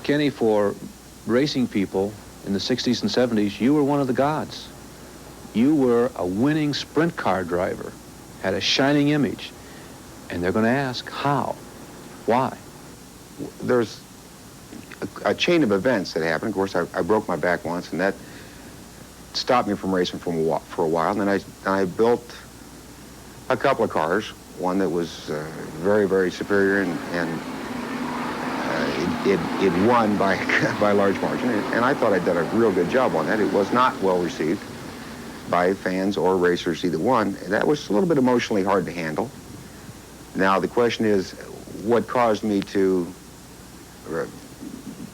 Kenny, for racing people in the 60s and 70s, you were one of the gods. You were a winning sprint car driver, had a shining image. And they're going to ask, how? Why? There's a chain of events that happened. Of course, I broke my back once, and that stopped me from racing for a while. And then I built a couple of cars, one that was very, very superior, and it won by by a large margin. And I thought I'd done a real good job on that. It was not well received by fans or racers, either one. And that was a little bit emotionally hard to handle. Now, the question is, what caused me to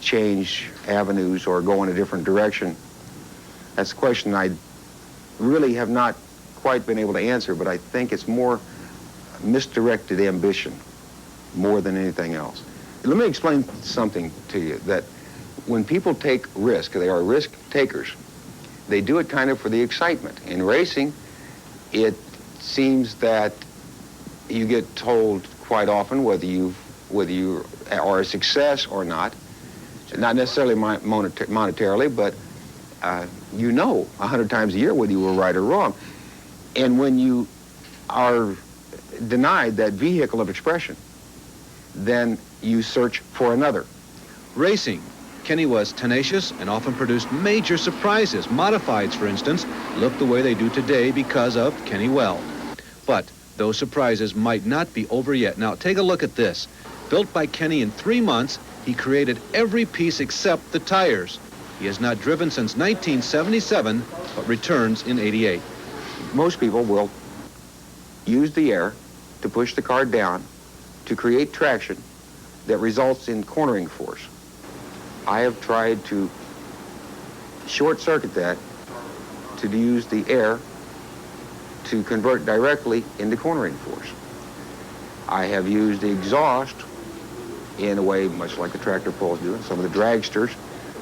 change avenues or go in a different direction? That's a question I really have not quite been able to answer, but I think it's more misdirected ambition more than anything else. Let me explain something to you, that when people take risk, they are risk takers, they do it kind of for the excitement. In racing, it seems that you get told quite often whether you are a success or not necessarily monetarily, but you know 100 times a year whether you were right or wrong. And when you are denied that vehicle of expression, then you search for another. Racing. Kenny was tenacious and often produced major surprises. Modifieds, for instance, look the way they do today because of Kenny Weld. But those surprises might not be over yet. Now, take a look at this. Built by Kenny in 3 months, he created every piece except the tires. He has not driven since 1977, but returns in '88. Most people will use the air to push the car down to create traction that results in cornering force. I have tried to short-circuit that to use the air to convert directly into cornering force. I have used the exhaust in a way much like the tractor pulls do, and some of the dragsters,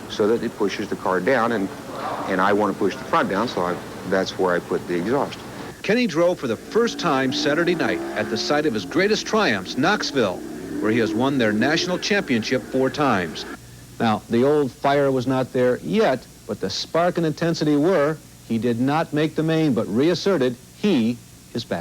so that it pushes the car down, and I want to push the front down, so that's where I put the exhaust. Kenny drove for the first time Saturday night at the site of his greatest triumphs, Knoxville, where he has won their national championship 4 times. Now, the old fire was not there yet, but the spark and intensity were. He did not make the main, but reasserted he is back.